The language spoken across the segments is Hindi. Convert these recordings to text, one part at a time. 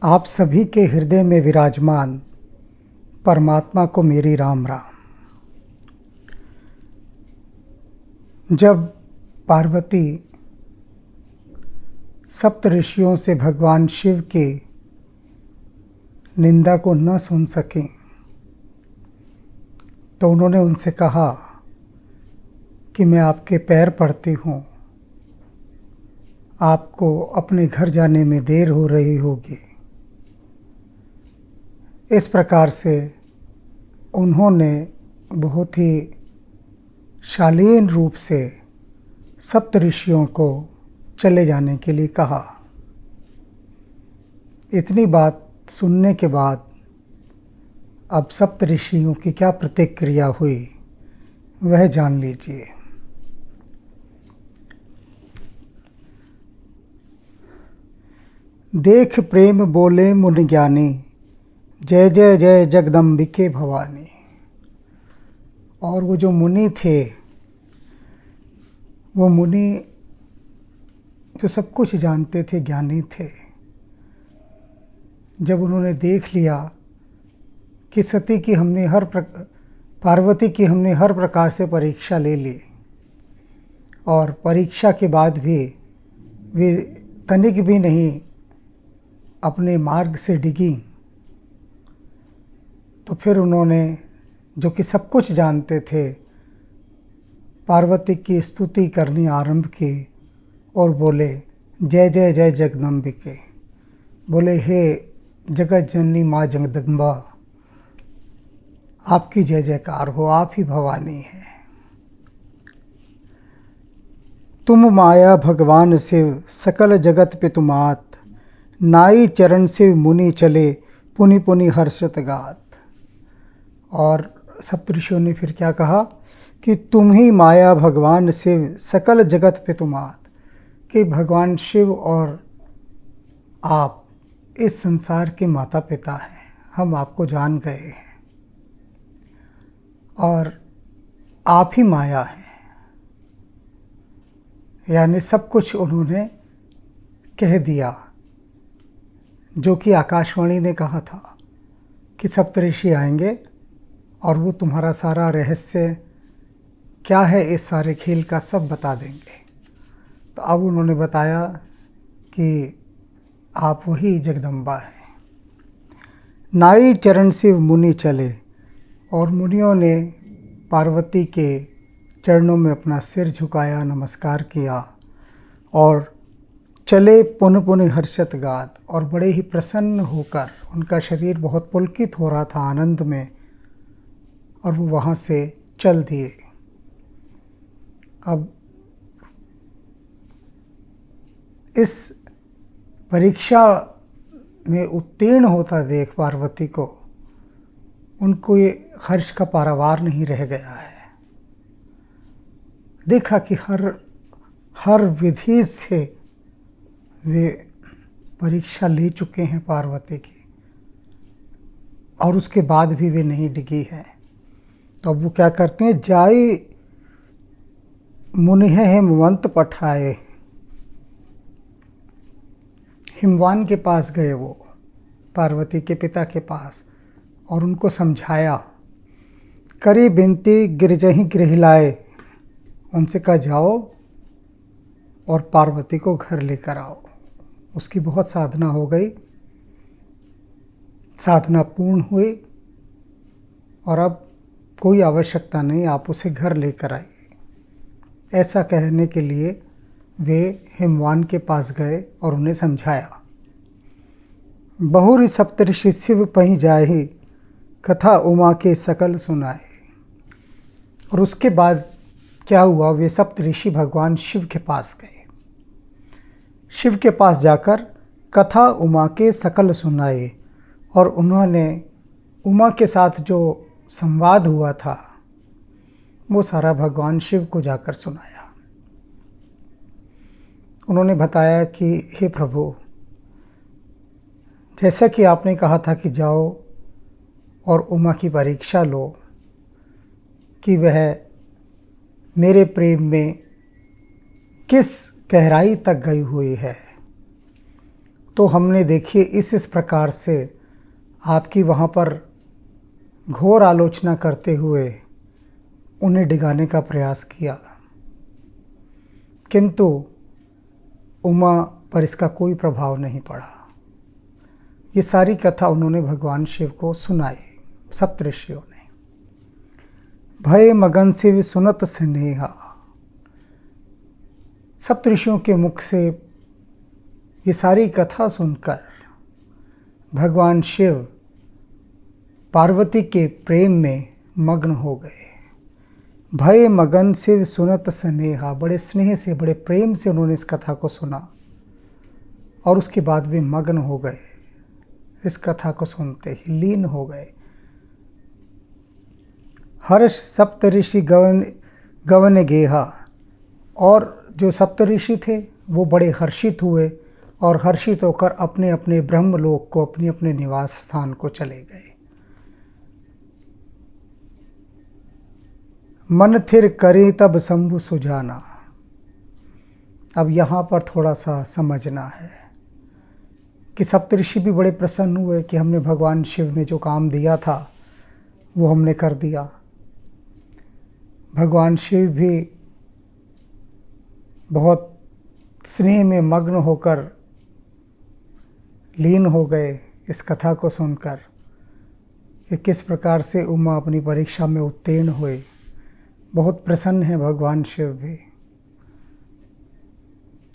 आप सभी के हृदय में विराजमान परमात्मा को मेरी राम राम। जब पार्वती सप्त ऋषियों से भगवान शिव की निंदा को न सुन सकें तो उन्होंने उनसे कहा कि मैं आपके पैर पड़ती हूँ, आपको अपने घर जाने में देर हो रही होगी। इस प्रकार से उन्होंने बहुत ही शालीन रूप से सप्त ऋषियों को चले जाने के लिए कहा। इतनी बात सुनने के बाद अब सप्त ऋषियों की क्या प्रतिक्रिया हुई वह जान लीजिए। देख प्रेम बोले मुनि ज्ञानी, जय जय जय जगदम्बिके भवानी। और वो जो मुनि थे, वो मुनि जो सब कुछ जानते थे, ज्ञानी थे, जब उन्होंने देख लिया कि पार्वती की हमने हर प्रकार से परीक्षा ले ली और परीक्षा के बाद भी वे तनिक भी नहीं अपने मार्ग से डिगी, तो फिर उन्होंने, जो कि सब कुछ जानते थे, पार्वती की स्तुति करनी आरंभ की और बोले, जय जय जय जगदम्बिके। बोले, हे जगत जननी माँ जगदम्बा, आपकी जय जयकार हो, आप ही भवानी हैं। तुम माया भगवान शिव, सकल जगत पे तुमात, नाई चरण शिव मुनि चले, पुनि पुनि हर्षत गात। और सप्तऋषियों ने फिर क्या कहा कि तुम ही माया भगवान शिव, सकल जगत पे तुमात, कि भगवान शिव और आप इस संसार के माता पिता हैं, हम आपको जान गए हैं और आप ही माया हैं। यानी सब कुछ उन्होंने कह दिया जो कि आकाशवाणी ने कहा था कि सप्तऋषि आएंगे और वो तुम्हारा सारा रहस्य क्या है, इस सारे खेल का सब बता देंगे। तो अब उन्होंने बताया कि आप वही जगदम्बा हैं। नाई चरण शिव मुनि चले, और मुनियों ने पार्वती के चरणों में अपना सिर झुकाया, नमस्कार किया और चले पुन पुन हर्षत गात। और बड़े ही प्रसन्न होकर, उनका शरीर बहुत पुलकित हो रहा था आनंद में, और वो वहाँ से चल दिए। अब इस परीक्षा में उत्तीर्ण होता देख पार्वती को, उनको ये हर्ष का पारावार नहीं रह गया है। देखा कि हर विधि से वे परीक्षा ले चुके हैं पार्वती की, और उसके बाद भी वे नहीं डिगी हैं। तो अब वो क्या करते हैं, जाई मुनि हिमवंत पठाए। हिमवान के पास गए वो, पार्वती के पिता के पास, और उनको समझाया। करी बिनती गिरजही गृहिलाए, उनसे कहा जाओ और पार्वती को घर लेकर आओ। उसकी बहुत साधना हो गई, साधना पूर्ण हुई, और अब कोई आवश्यकता नहीं, आप उसे घर लेकर आइए। ऐसा कहने के लिए वे हिमवान के पास गए और उन्हें समझाया। बहुरी सप्तऋषि शिव पहीं जाहि, कथा उमा के सकल सुनाए। और उसके बाद क्या हुआ, वे सप्तऋषि भगवान शिव के पास गए। शिव के पास जाकर कथा उमा के सकल सुनाए, और उन्होंने उमा के साथ जो संवाद हुआ था वो सारा भगवान शिव को जाकर सुनाया। उन्होंने बताया कि हे प्रभु, जैसा कि आपने कहा था कि जाओ और उमा की परीक्षा लो कि वह मेरे प्रेम में किस गहराई तक गई हुई है, तो हमने देखिए इस प्रकार से आपकी वहाँ पर घोर आलोचना करते हुए उन्हें डिगाने का प्रयास किया, किंतु उमा पर इसका कोई प्रभाव नहीं पड़ा। ये सारी कथा उन्होंने भगवान शिव को सुनाई। सप्तऋषियों ने भय मगन शिव सुनत स्नेहा, सप्तऋषियों के मुख से ये सारी कथा सुनकर भगवान शिव पार्वती के प्रेम में मग्न हो गए। भय मगन शिव सुनत स्नेहा, बड़े स्नेह से बड़े प्रेम से उन्होंने इस कथा को सुना और उसके बाद वे मग्न हो गए। इस कथा को सुनते ही लीन हो गए। हर्ष सप्तऋषि गवन गेहा, और जो सप्तऋषि थे वो बड़े हर्षित हुए और हर्षित होकर अपने अपने ब्रह्मलोक को, अपने अपने निवास स्थान को चले गए। मन थिर करे तब शंभु सुजाना, अब यहाँ पर थोड़ा सा समझना है कि सप्तऋषि भी बड़े प्रसन्न हुए कि हमने भगवान शिव ने जो काम दिया था वो हमने कर दिया। भगवान शिव भी बहुत स्नेह में मग्न होकर लीन हो गए इस कथा को सुनकर कि किस प्रकार से उमा अपनी परीक्षा में उत्तीर्ण हुए। बहुत प्रसन्न है भगवान शिव भी।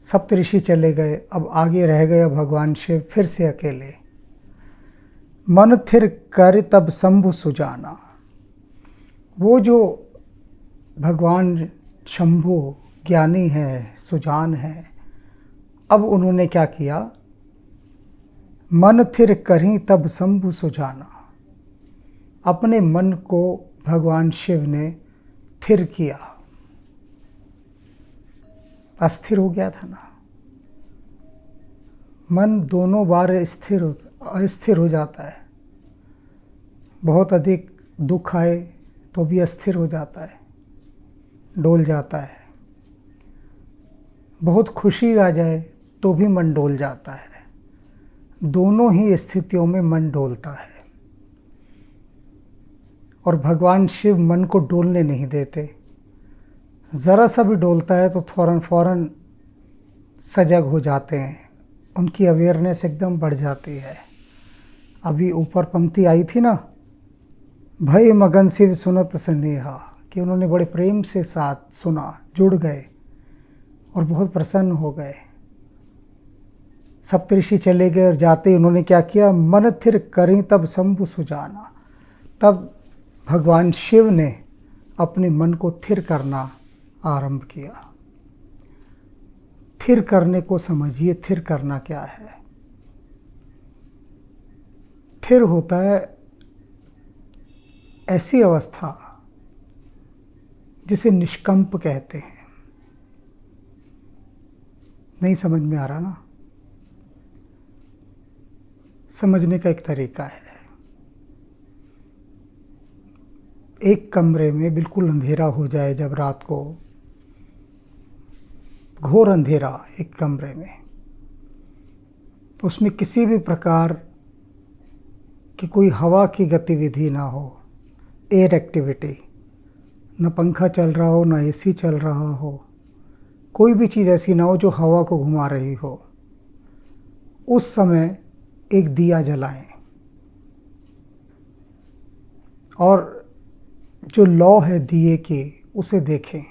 सप्तऋषि चले गए, अब आगे रह गया भगवान शिव फिर से अकेले। मन थिर कर तब शंभु सुजाना, वो जो भगवान शंभु ज्ञानी हैं, सुजान हैं, अब उन्होंने क्या किया, मन थिर करी तब शंभु सुजाना, अपने मन को भगवान शिव ने थिर किया। अस्थिर हो गया था ना, मन दोनों बार अस्थिर हो जाता है। बहुत अधिक दुख आए तो भी अस्थिर हो जाता है, डोल जाता है। बहुत खुशी आ जाए तो भी मन डोल जाता है। दोनों ही स्थितियों में मन डोलता है और भगवान शिव मन को डोलने नहीं देते। ज़रा सा भी डोलता है तो फौरन सजग हो जाते हैं, उनकी अवेयरनेस एकदम बढ़ जाती है। अभी ऊपर पंक्ति आई थी ना, भय मगन शिव सुनत स्नेहा, कि उन्होंने बड़े प्रेम से साथ सुना, जुड़ गए और बहुत प्रसन्न हो गए। सप्तऋषि चले गए और जाते ही उन्होंने क्या किया, मन थिर करें तब शंभु सुजाना, तब भगवान शिव ने अपने मन को थिर करना आरंभ किया। थिर करने को समझिए, थिर करना क्या है। थिर होता है ऐसी अवस्था जिसे निष्कंप कहते हैं। नहीं समझ में आ रहा ना? समझने का एक तरीका है। एक कमरे में बिल्कुल अंधेरा हो जाए, जब रात को घोर अंधेरा एक कमरे में, उसमें किसी भी प्रकार की कोई हवा की गतिविधि ना हो, एयर एक्टिविटी, न पंखा चल रहा हो, न एसी चल रहा हो, कोई भी चीज़ ऐसी ना हो जो हवा को घुमा रही हो। उस समय एक दिया जलाएं और जो लौ है दिए की उसे देखें।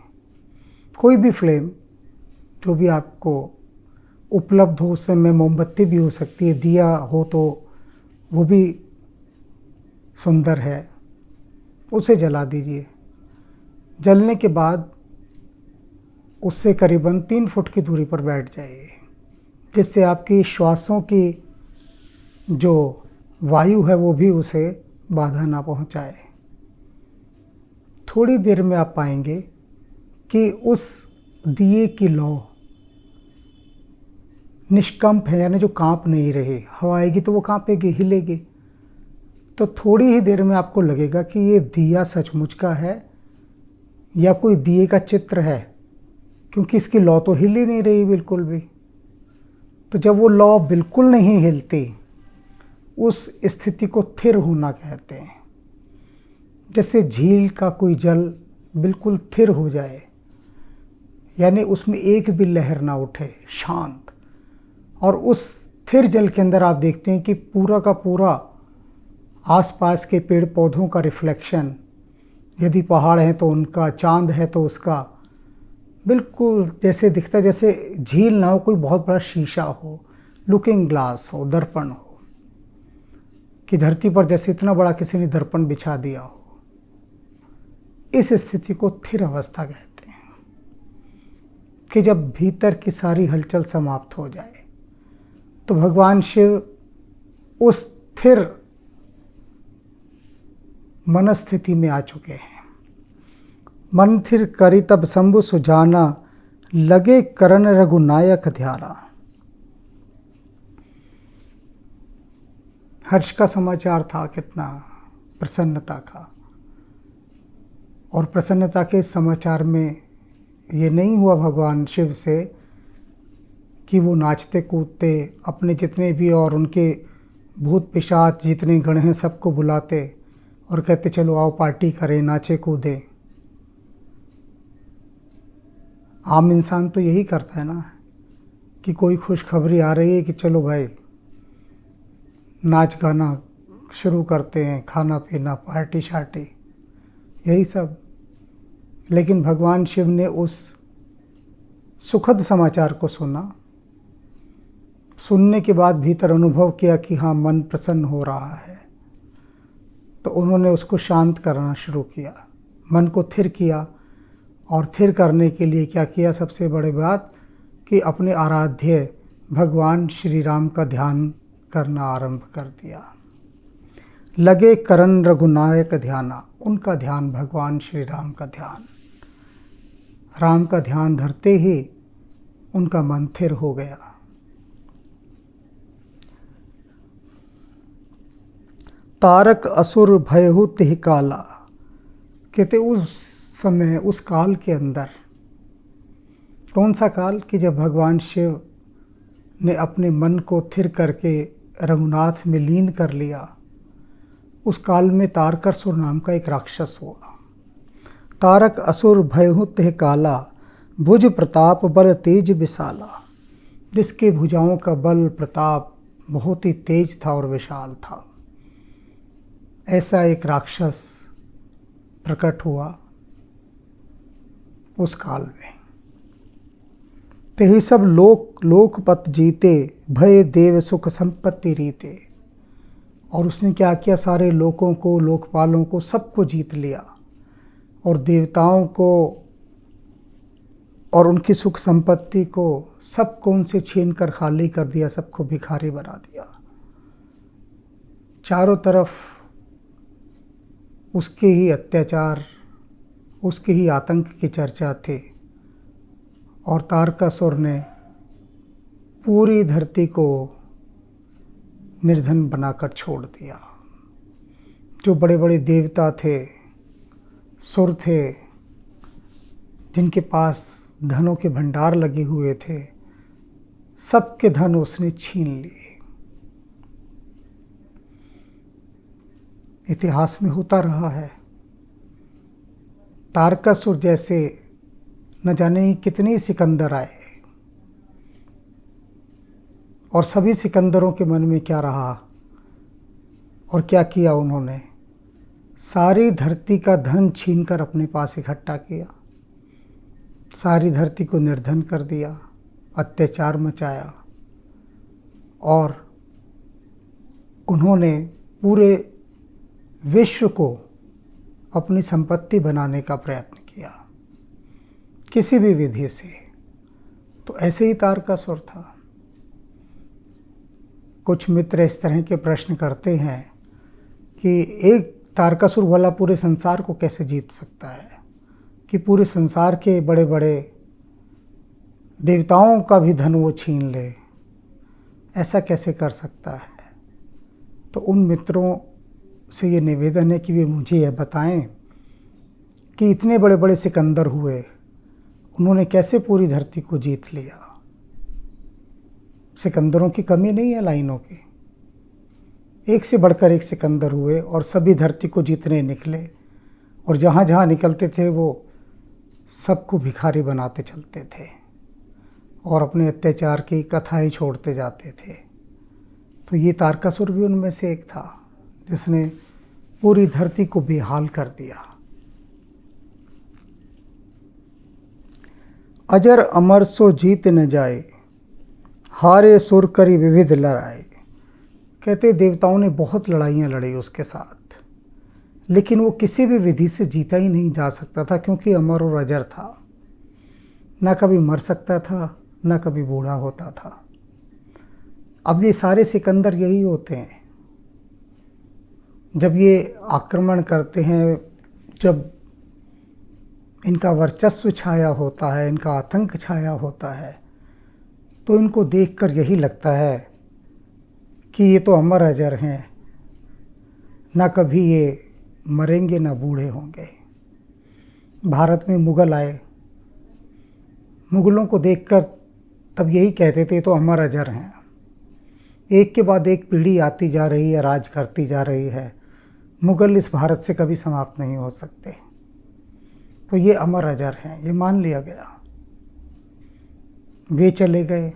कोई भी फ्लेम जो भी आपको उपलब्ध हो, उस समय मोमबत्ती भी हो सकती है, दिया हो तो वो भी सुंदर है, उसे जला दीजिए। जलने के बाद उससे करीबन 3 फुट की दूरी पर बैठ जाइए, जिससे आपकी श्वासों की जो वायु है वो भी उसे बाधा ना पहुंचाए। थोड़ी देर में आप पाएंगे कि उस दिए की लौ निष्कंप है, यानी जो कांप नहीं रही। हवा आएगी तो वो कांपेगी, हिलेगी। तो थोड़ी ही देर में आपको लगेगा कि ये दिया सचमुच का है या कोई दिए का चित्र है, क्योंकि इसकी लौ तो हिल ही नहीं रही बिल्कुल भी। तो जब वो लौ बिल्कुल नहीं हिलती, उस स्थिति को थिर होना कहते हैं। जैसे झील का कोई जल बिल्कुल थिर हो जाए, यानी उसमें एक भी लहर ना उठे, शांत। और उस स्थिर जल के अंदर आप देखते हैं कि पूरा का पूरा आसपास के पेड़ पौधों का रिफ्लेक्शन, यदि पहाड़ हैं तो उनका, चांद है तो उसका, बिल्कुल जैसे दिखता है जैसे झील ना हो, कोई बहुत बड़ा शीशा हो, लुकिंग ग्लास हो, दर्पण हो, कि धरती पर जैसे इतना बड़ा किसी ने दर्पण बिछा दिया हो। इस स्थिति को स्थिर अवस्था कहते हैं, कि जब भीतर की सारी हलचल समाप्त हो जाए तो भगवान शिव उस स्थिर मनस्थिति में आ चुके हैं। मन स्थिर करी तब शंभु सुजाना, लगे करण रघुनायक ध्याना। हर्ष का समाचार था, कितना प्रसन्नता का। और प्रसन्नता के समाचार में ये नहीं हुआ भगवान शिव से कि वो नाचते कूदते अपने जितने भी और उनके भूत पिशाच जितने गण हैं सबको बुलाते और कहते चलो आओ पार्टी करें, नाचे कूदें। आम इंसान तो यही करता है ना, कि कोई खुशखबरी आ रही है कि चलो भाई नाच गाना शुरू करते हैं, खाना पीना, पार्टी शार्टी, यही सब। लेकिन भगवान शिव ने उस सुखद समाचार को सुना, सुनने के बाद भीतर अनुभव किया कि हाँ, मन प्रसन्न हो रहा है। तो उन्होंने उसको शांत करना शुरू किया, मन को स्थिर किया। और स्थिर करने के लिए क्या किया, सबसे बड़ी बात कि अपने आराध्य भगवान श्री राम का ध्यान करना आरंभ कर दिया। लगे करण रघुनायक ध्याना, उनका ध्यान, भगवान श्री राम का ध्यान। राम का ध्यान धरते ही उनका मन स्थिर हो गया। तारक असुर भयहु तिह काला, कहते उस समय, उस काल के अंदर, कौन सा काल, कि जब भगवान शिव ने अपने मन को स्थिर करके रघुनाथ में लीन कर लिया, उस काल में तारकासुर नाम का एक राक्षस हुआ। तारक असुर भयहु तिह काला, भुज प्रताप बल तेज विशाला, जिसके भुजाओं का बल प्रताप बहुत ही तेज था और विशाल था। ऐसा एक राक्षस प्रकट हुआ उस काल में। तेहि सब लोक लोकपत जीते, भय देव सुख संपत्ति रीते। और उसने क्या किया, सारे लोकों को, लोकपालों को, सबको जीत लिया और देवताओं को और उनकी सुख संपत्ति को सबको उनसे छीन कर खाली कर दिया, सबको भिखारी बना दिया। चारों तरफ उसके ही अत्याचार, उसके ही आतंक की चर्चा थी। और तारकासुर ने पूरी धरती को निर्धन बनाकर छोड़ दिया। जो बड़े बड़े देवता थे, सुर थे, जिनके पास धनों के भंडार लगे हुए थे, सबके धन उसने छीन लिए। इतिहास में होता रहा है। तारकासुर जैसे न जाने कितने सिकंदर आए और सभी सिकंदरों के मन में क्या रहा और क्या किया उन्होंने, सारी धरती का धन छीनकर अपने पास इकट्ठा किया, सारी धरती को निर्धन कर दिया, अत्याचार मचाया। और उन्होंने पूरे विश्व को अपनी संपत्ति बनाने का प्रयत्न किया किसी भी विधि से। तो ऐसे ही तारकासुर था। कुछ मित्र इस तरह के प्रश्न करते हैं कि एक तारकासुर वाला पूरे संसार को कैसे जीत सकता है, कि पूरे संसार के बड़े बड़े देवताओं का भी धन वो छीन ले, ऐसा कैसे कर सकता है। तो उन मित्रों से ये निवेदन है कि वे मुझे यह बताएं कि इतने बड़े बड़े सिकंदर हुए, उन्होंने कैसे पूरी धरती को जीत लिया। सिकंदरों की कमी नहीं है लाइनों की। एक से बढ़कर एक सिकंदर हुए और सभी धरती को जीतने निकले, और जहाँ जहाँ निकलते थे वो सबको भिखारी बनाते चलते थे और अपने अत्याचार की कथाएं छोड़ते जाते थे। तो ये तारकासुर भी उनमें से एक था जिसने पूरी धरती को बेहाल कर दिया। अजर अमर सो जीत न जाए, हारे सुर करी विविध लड़ाई। कहते देवताओं ने बहुत लड़ाइयाँ लड़ी उसके साथ, लेकिन वो किसी भी विधि से जीता ही नहीं जा सकता था, क्योंकि अमर और अजर था। ना कभी मर सकता था, ना कभी बूढ़ा होता था। अब ये सारे सिकंदर यही होते हैं, जब ये आक्रमण करते हैं, जब इनका वर्चस्व छाया होता है, इनका आतंक छाया होता है, तो इनको देखकर यही लगता है कि ये तो अमर अजर हैं, ना कभी ये मरेंगे ना बूढ़े होंगे। भारत में मुग़ल आए, मुग़लों को देखकर तब यही कहते थे तो अमर अजर हैं। एक के बाद एक पीढ़ी आती जा रही है, राज करती जा रही है। मुग़ल इस भारत से कभी समाप्त नहीं हो सकते, तो ये अमर अजर हैं, ये मान लिया गया। वे चले गए,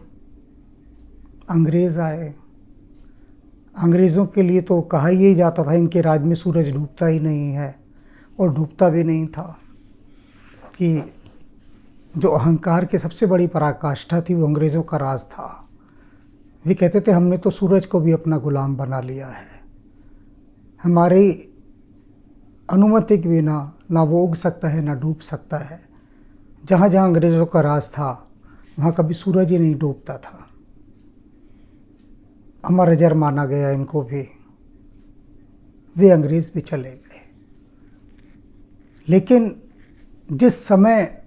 अंग्रेज़ आए। अंग्रेज़ों के लिए तो कहा यही जाता था इनके राज में सूरज डूबता ही नहीं है, और डूबता भी नहीं था। कि जो अहंकार की सबसे बड़ी पराकाष्ठा थी वो अंग्रेज़ों का राज था। वे कहते थे हमने तो सूरज को भी अपना गुलाम बना लिया है, हमारी अनुमति के बिना ना वो उग सकता है ना डूब सकता है। जहाँ जहाँ अंग्रेज़ों का राज था वहाँ कभी सूरज ही नहीं डूबता था। अमर अजर माना गया इनको भी। वे अंग्रेज़ भी चले गए, लेकिन जिस समय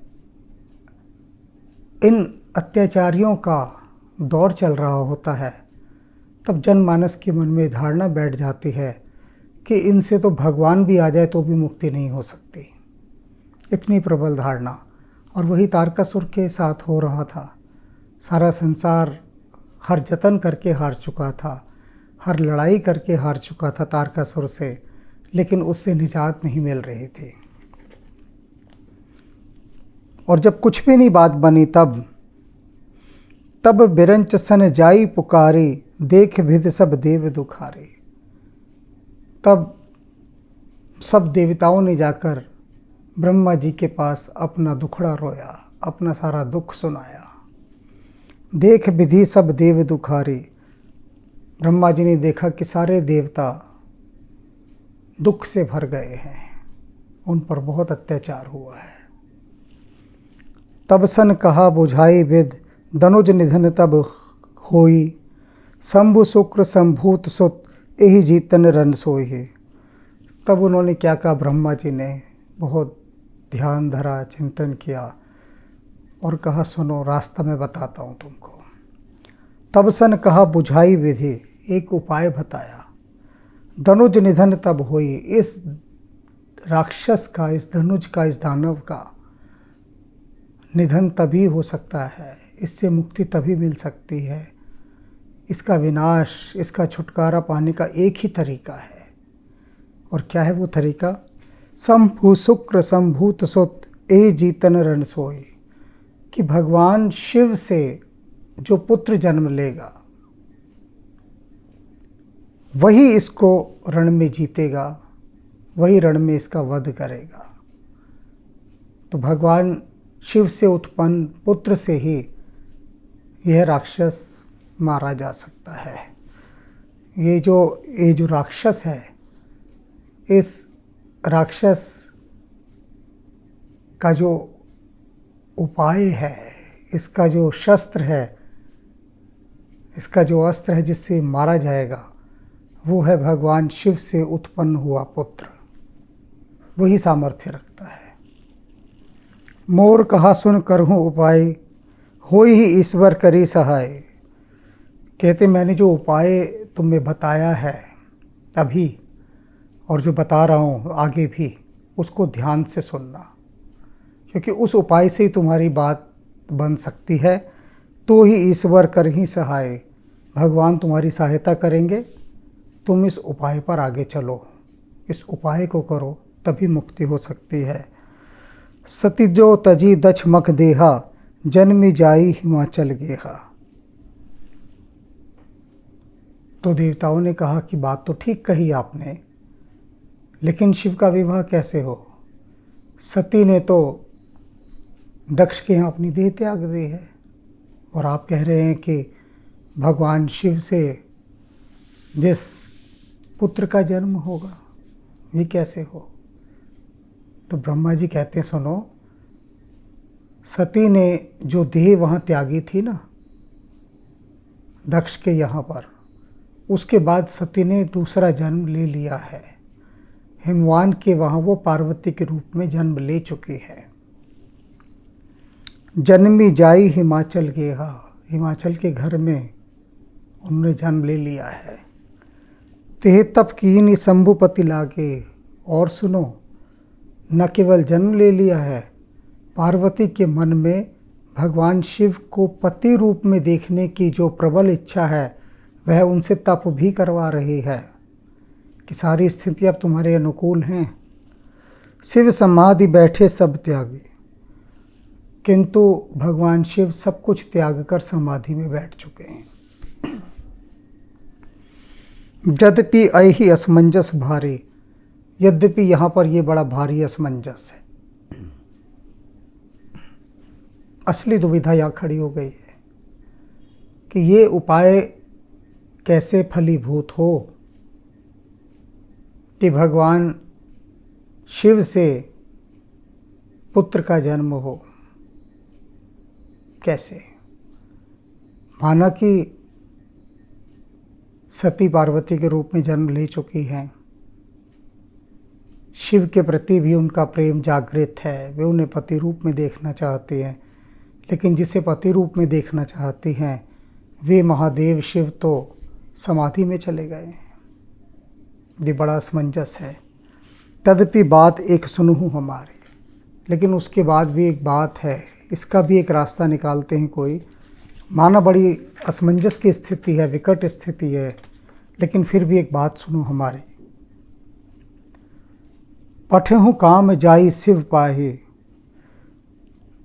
इन अत्याचारियों का दौर चल रहा होता है, तब जनमानस के मन में धारणा बैठ जाती है कि इनसे तो भगवान भी आ जाए तो भी मुक्ति नहीं हो सकती। इतनी प्रबल धारणा, और वही तारकासुर के साथ हो रहा था। सारा संसार हर जतन करके हार चुका था, हर लड़ाई करके हार चुका था तारकासुर से, लेकिन उससे निजात नहीं मिल रही थी। और जब कुछ भी नहीं बात बनी, तब बिरंच सन जाई पुकारी, देख भिद सब देव दुखारे। तब सब देवताओं ने जाकर ब्रह्मा जी के पास अपना दुखड़ा रोया, अपना सारा दुख सुनाया। देख विधि सब देव दुखारे। ब्रह्मा जी ने देखा कि सारे देवता दुख से भर गए हैं, उन पर बहुत अत्याचार हुआ है। तब सन कहा बुझाई विद, दनुज निधन तब होई। शंभु शुक्र संभूत सुत, यही जीतन रन सोई। तब उन्होंने क्या कहा, ब्रह्मा जी ने बहुत ध्यान धरा, चिंतन किया और कहा सुनो रास्ता मैं बताता हूँ तुमको। तब सन कहा बुझाई विधि, एक उपाय बताया। दनुज निधन तब हुई। इस राक्षस का, इस धनुज का, इस दानव का निधन तभी हो सकता है, इससे मुक्ति तभी मिल सकती है। इसका विनाश, इसका छुटकारा पाने का एक ही तरीका है। और क्या है वो तरीका? शंभु शुक्र संभूत सुत, ए जीतन रण सोई। कि भगवान शिव से जो पुत्र जन्म लेगा वही इसको रण में जीतेगा, वही रण में इसका वध करेगा। तो भगवान शिव से उत्पन्न पुत्र से ही यह राक्षस मारा जा सकता है। ये जो राक्षस है, इस राक्षस का जो उपाय है, इसका जो शस्त्र है, इसका जो अस्त्र है जिससे मारा जाएगा, वो है भगवान शिव से उत्पन्न हुआ पुत्र। वही सामर्थ्य रखता है। मोर कहा सुन करहूँ उपाय, होई ही ईश्वर करी सहाय। कहते मैंने जो उपाय तुम्हें बताया है अभी, और जो बता रहा हूँ आगे भी, उसको ध्यान से सुनना, क्योंकि उस उपाय से ही तुम्हारी बात बन सकती है, तो ही ईश्वर कर ही सहाय, भगवान तुम्हारी सहायता करेंगे। तुम इस उपाय पर आगे चलो, इस उपाय को करो, तभी मुक्ति हो सकती है। सती जो तजी दछ मख देहा, जन्मी जाई हिमाचल गेहा। तो देवताओं ने कहा कि बात तो ठीक कही आपने, लेकिन शिव का विवाह कैसे हो? सती ने तो दक्ष के यहाँ अपनी देह त्याग दी है, और आप कह रहे हैं कि भगवान शिव से जिस पुत्र का जन्म होगा, ये कैसे हो? तो ब्रह्मा जी कहते हैं, सुनो, सती ने जो देह वहाँ त्यागी थी ना दक्ष के यहाँ पर, उसके बाद सती ने दूसरा जन्म ले लिया है। हिमवान के वहाँ वो पार्वती के रूप में जन्म ले चुकी है। जन्मी जाई हिमाचल गेहा, हिमाचल के घर में उन्होंने जन्म ले लिया है। तेह तप कीनी शंभुपति लागे, और सुनो, न केवल जन्म ले लिया है, पार्वती के मन में भगवान शिव को पति रूप में देखने की जो प्रबल इच्छा है, वह उनसे तप भी करवा रही है कि सारी स्थिति अब तुम्हारे अनुकूल हैं। शिव समाधि बैठे सब त्यागी, किंतु भगवान शिव सब कुछ त्याग कर समाधि में बैठ चुके हैं। यद्यपि ऐहि असमंजस भारी, यद्यपि यहाँ पर ये बड़ा भारी असमंजस है। असली दुविधा यहाँ खड़ी हो गई है कि ये उपाय कैसे फलीभूत हो कि भगवान शिव से पुत्र का जन्म हो। कैसे? माना कि सती पार्वती के रूप में जन्म ले चुकी हैं, शिव के प्रति भी उनका प्रेम जागृत है, वे उन्हें पति रूप में देखना चाहती हैं, लेकिन जिसे पति रूप में देखना चाहती हैं वे महादेव शिव तो समाधि में चले गए हैं। ये बड़ा असमंजस है। तदपि बात एक सुनहु हमारी, लेकिन उसके बाद भी एक बात है, इसका भी एक रास्ता निकालते हैं कोई। माना बड़ी असमंजस की स्थिति है, विकट स्थिति है, लेकिन फिर भी एक बात सुनो हमारी। पठहु काम जाई शिव पाहे,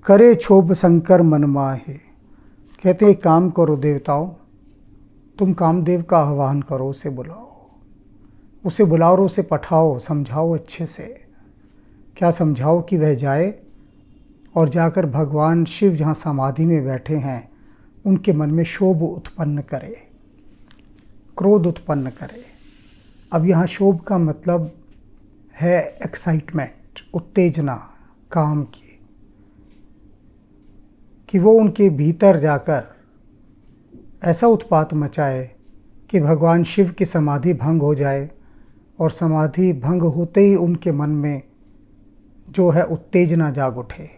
करे क्षोभ शंकर मन माहे। कहते एक काम करो देवताओं, तुम कामदेव का आह्वान करो, उसे बुलाओ और उसे पठाओ, समझाओ अच्छे से। क्या समझाओ कि वह जाए और जाकर भगवान शिव जहाँ समाधि में बैठे हैं उनके मन में क्षोभ उत्पन्न करे, क्रोध उत्पन्न करे। अब यहाँ क्षोभ का मतलब है एक्साइटमेंट, उत्तेजना काम की, कि वो उनके भीतर जाकर ऐसा उत्पात मचाए कि भगवान शिव की समाधि भंग हो जाए, और समाधि भंग होते ही उनके मन में जो है उत्तेजना जाग उठे।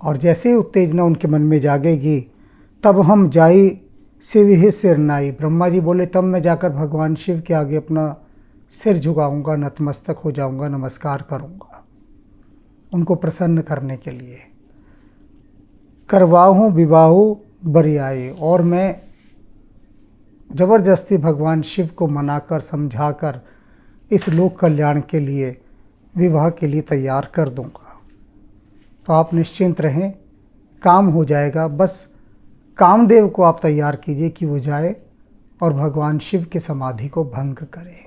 और जैसे ही उत्तेजना उनके मन में जागेगी, तब हम जाई शिव ही सिर नाई। ब्रह्मा जी बोले, तब मैं जाकर भगवान शिव के आगे अपना सिर झुकाऊंगा, नतमस्तक हो जाऊंगा, नमस्कार करूंगा, उनको प्रसन्न करने के लिए। करवाहूँ विवाहो बरियाए, और मैं जबरदस्ती भगवान शिव को मनाकर, समझाकर इस लोक कल्याण के लिए, विवाह के लिए तैयार कर दूंगा। तो आप निश्चिंत रहें, काम हो जाएगा। बस कामदेव को आप तैयार कीजिए कि वो जाए और भगवान शिव की समाधि को भंग करे।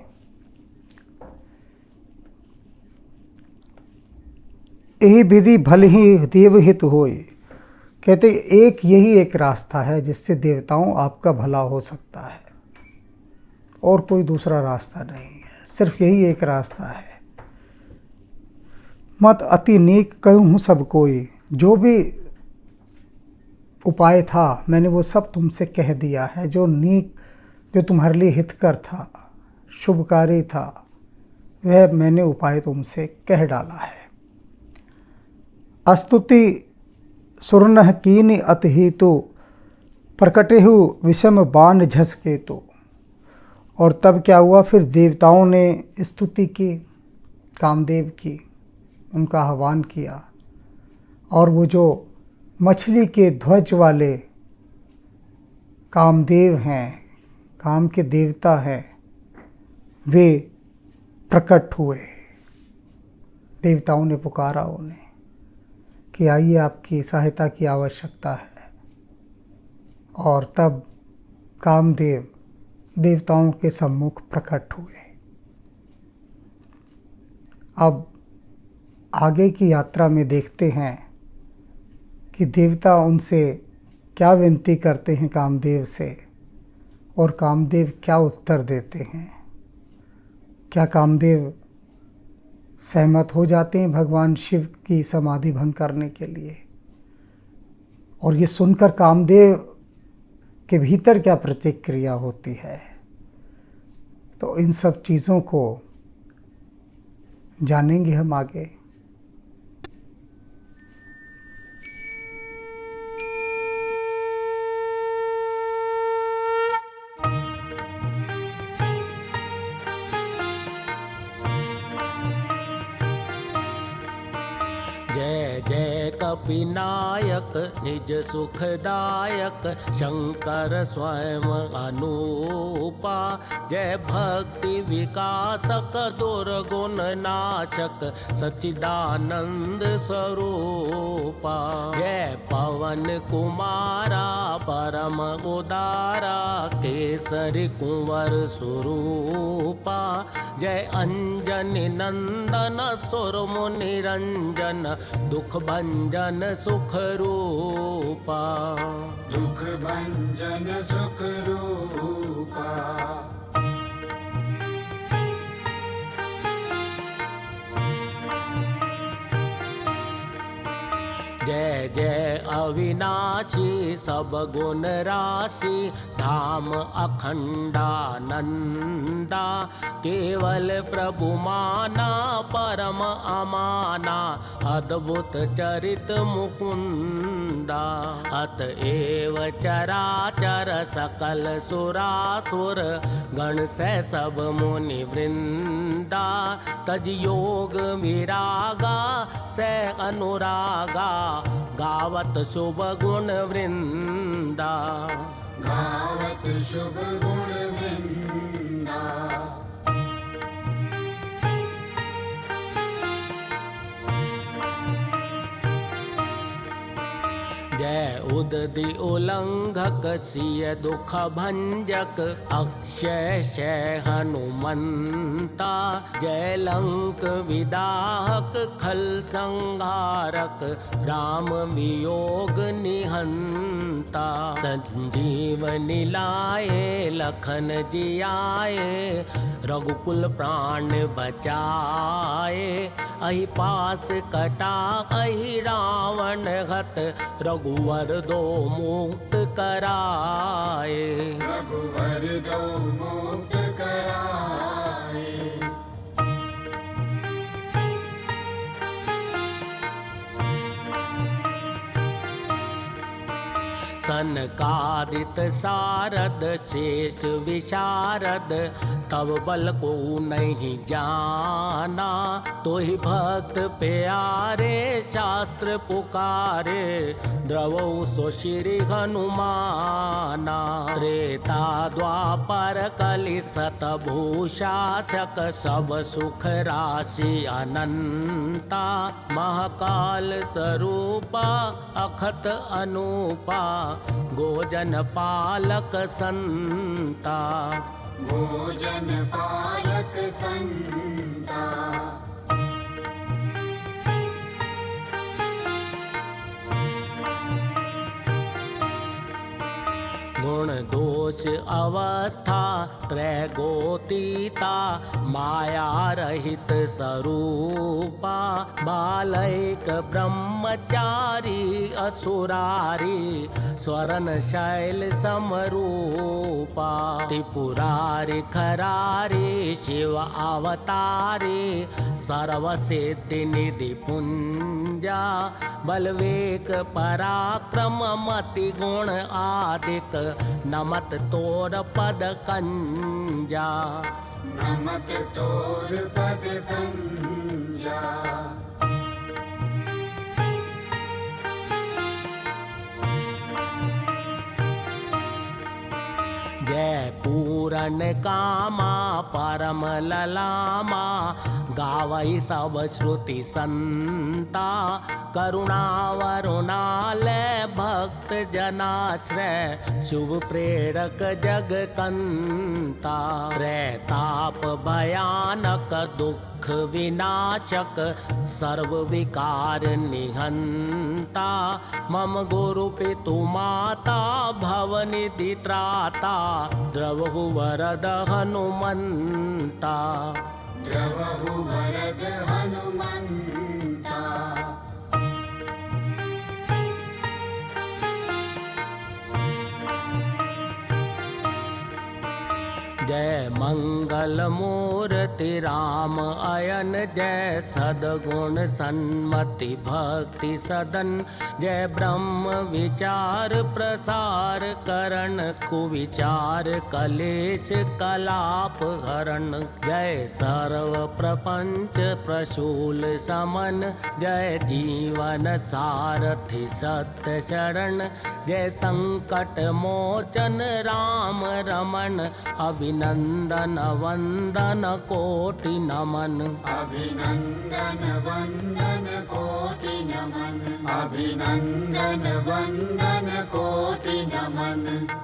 यही विधि भल ही देवहित होए। कहते एक यही एक रास्ता है जिससे देवताओं आपका भला हो सकता है, और कोई दूसरा रास्ता नहीं है, सिर्फ यही एक रास्ता है। मत अति नीक कहूँ सब कोई, जो भी उपाय था मैंने वो सब तुमसे कह दिया है। जो नीक, जो तुम्हारे लिए हितकर था, शुभकारी था, वह मैंने उपाय तुमसे कह डाला है। अस्तुति सुरनह कीन अतहि तो, प्रकटेहु विषम बाण झसके तो। और तब क्या हुआ, फिर देवताओं ने स्तुति की कामदेव की, उनका आह्वान किया, और वो जो मछली के ध्वज वाले कामदेव हैं, काम के देवता हैं, वे प्रकट हुए। देवताओं ने पुकारा उन्हें कि आइए, आपकी सहायता की आवश्यकता है। और तब कामदेव देवताओं के सम्मुख प्रकट हुए। अब आगे की यात्रा में देखते हैं कि देवता उनसे क्या विनती करते हैं कामदेव से, और कामदेव क्या उत्तर देते हैं। क्या कामदेव सहमत हो जाते हैं भगवान शिव की समाधि भंग करने के लिए, और ये सुनकर कामदेव के भीतर क्या प्रतिक्रिया होती है। तो इन सब चीज़ों को जानेंगे हम आगे। जय जय कपिनायक निज सुखदायक शंकर स्वयं अनूपा। जय भक्ति विकासक दुर्गुण नाशक सच्चिदानंद स्वरूपा। जय पवन कुमारा परम उदारा केसरी कुंवर स्वरूपा। जय अंजनी नंदन सुर मुनि रंजन दुख भंजन सुख रूपा। दुख भंजन सुख रूपा। जय जय अविनाशी सब गुण राशि धाम अखंडानंदा। केवल प्रभु माना परम अमाना अद्भुत चरित मुकुंदा। अतएव चराचर सकल सुरासुर गण से सब मुनि वृंदा। तज योग विरागा से अनुरागा गावत शुभ गुण वृंदा। गावत शुभ गुण वृंदा। जय उदधि उल्लंघक सिय दुख भंजक अक्षय शय हनुमंता। जय लंक विदाहक खल संहारक राम वियोग निहंता। संजीवनी लाए लखन जियाए रघुकुल प्राण बचाए। अहि पास कटा अहि रावण हत रघुवर दो मुक्त कराए। रघुवर दो मुक्त कराए। सनकादित सारद शेष विशारद तब बल को नहीं जाना। तो ही भक्त प्यारे शास्त्र पुकारे द्रवौ सो श्री हनुमाना। त्रेता द्वापर कलि सत भूषासक सब सुख राशि अनंता। महाकाल स्वरूपा अखत अनूपा गोजन पालक संता। भोजन पालक संता। गुण दोष अवस्था त्रैगोतीता माया रहित स्वरूपा। बालैक ब्रह्मचारी असुरारी स्वरण शैल समरूपा। त्रिपुरारी खरारी शिव अवतारी सर्वसिद्धि निधि पुंजा। बलवेक पराक्रम मति गुण आदिक नमत तोर पद कंजा। नमत तोर पद कंजा। पूरन कामा परम ललामा गावई सब श्रुति संता करुणा वरुणालय भक्त जनाश्रय शुभ प्रेरक जग कंता त्रैताप भयानक दुख विनाशक सर्व विकार निहंता मम गुरु पितु माता भवनिधि त्राता द्रवहु वरद हनुमंता द्रवहु वरद हनुमन्ता जय मंगल मूर्ति राम अयन जय सद्गुण सन्मति भक्ति सदन जय ब्रह्म विचार प्रसार करण कुविचार कलेश कलाप हरण जय सर्व प्रपंच प्रशूल समन जय जीवन सारथि सत्य शरण जय संकट मोचन राम रमण अभिनंदन वंदन कोटि नमन अभिनंदन वंदन कोटि नमन अभिनंदन वंदन कोटि नमन